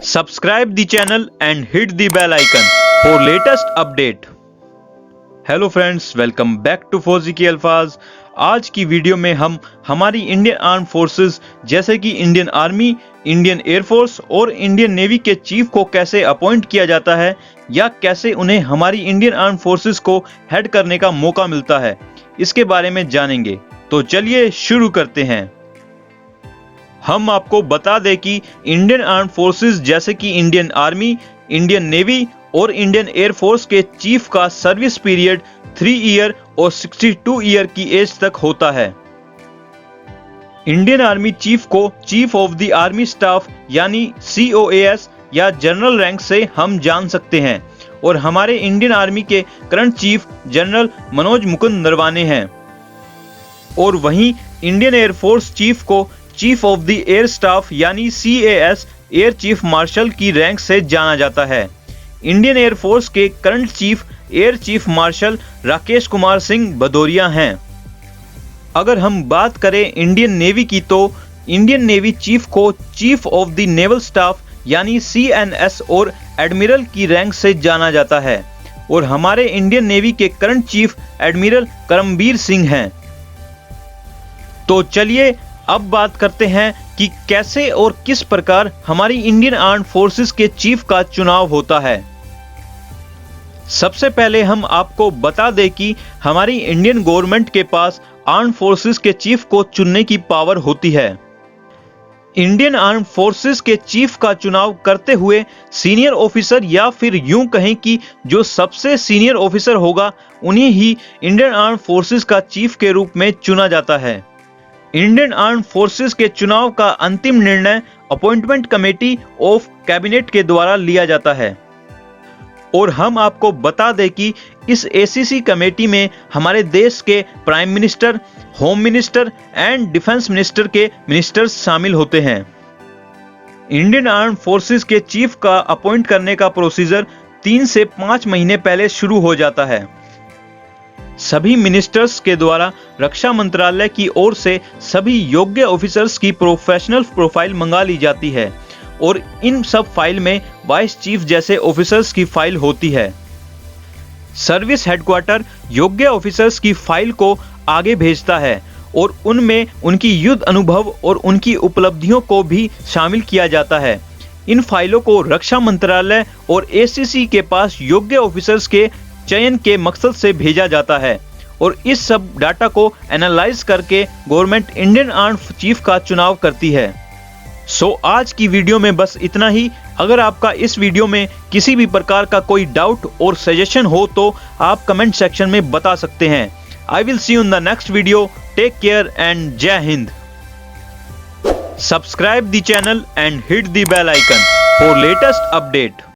Subscribe the channel and hit the bell icon for latest update. Hello friends, welcome back to फौजी की अल्फाज। आज की video में हम हमारी इंडियन आर्म फोर्सेस जैसे कि इंडियन आर्मी, इंडियन एयरफोर्स और इंडियन नेवी के चीफ को कैसे अपॉइंट किया जाता है या कैसे उन्हें हमारी इंडियन आर्म फोर्सेस को हेड करने का मौका मिलता है, इसके बारे में जानेंगे। तो चलिए शुरू करते हैं। हम आपको बता दें कि इंडियन आर्म फोर्सेस जैसे कि इंडियन आर्मी, इंडियन नेवी और इंडियन एयरफोर्स के चीफ का सर्विस पीरियड 3 ईयर और 62 ईयर की एज तक होता है। इंडियन आर्मी चीफ को chief of the army staff यानी COAS या जनरल रैंक से हम जान सकते हैं और हमारे इंडियन आर्मी के current chief general Manoj Mukund Naravane हैं। और वहीं इंडियन एयरफोर्स चीफ को chief of the air staff यानी CAS एयर चीफ मार्शल की रैंक से जाना जाता है। इंडियन एयरफोर्स के current chief air chief marshal Rakesh Kumar Singh Bhadauria हैं। अगर हम बात करें इंडियन नेवी की, तो इंडियन नेवी चीफ को chief of the naval staff यानी CNS और एडमिरल की रैंक से जाना जाता है और हमारे इंडियन नेवी के current chief admiral Karambir Singh हैं। तो चलिए अब बात करते हैं कि कैसे और किस प्रकार हमारी इंडियन आर्म्ड फोर्सेस के चीफ का चुनाव होता है। सबसे पहले हम आपको बता दें कि हमारी इंडियन गवर्नमेंट के पास आर्म फोर्सेस के चीफ को चुनने की पावर होती है। इंडियन आर्म फोर्सेस के चीफ का चुनाव करते हुए सीनियर ऑफिसर या फिर यूं कहें कि जो सबसे सीनियर ऑफिसर होगा उन्हें ही इंडियन आर्म फोर्सेस का चीफ के रूप में चुना जाता है। इंडियन आर्म फोर्सेस के चुनाव का अंतिम निर्णय अपॉइंटमेंट कमेटी ऑफ कैबिनेट के द्वारा लिया जाता है और हम आपको बता दें कि इस ACC कमेटी में हमारे देश के prime minister, home minister and defence minister के मिनिस्टर्स शामिल होते हैं। इंडियन आर्म फोर्सेस के चीफ का अपॉइंट करने का प्रोसीजर 3 से 5 महीने पहले शुरू हो जाता है। सभी मिनिस्टर्स के द्वारा रक्षा मंत्रालय की ओर से सभी योग्य ऑफिसर्स की प्रोफेशनल प्रोफाइल मंगा ली जाती है और इन सब फाइल में वाइस चीफ जैसे ऑफिसर्स की फाइल होती है। सर्विस हेडक्वार्टर योग्य ऑफिसर्स की फाइल को आगे भेजता है और उनमें उनकी युद्ध अनुभव और उनकी उपलब्धियों को भी शामिल किया जाता है। इन फाइलों को रक्षा मंत्रालय और ACC के पास योग्य ऑफिसर्स के चयन के मकसद से भेजा जाता है और इस सब डाटा को एनालाइज करके गवर्नमेंट इंडियन आर्म चीफ का चुनाव करती है। सो आज की वीडियो में बस इतना ही। अगर आपका इस वीडियो में किसी भी प्रकार का कोई डाउट और सजेशन हो तो आप कमेंट सेक्शन में बता सकते हैं। I will see you in the next video. Take care and Jai Hind. Subscribe the channel and hit the bell icon for latest update.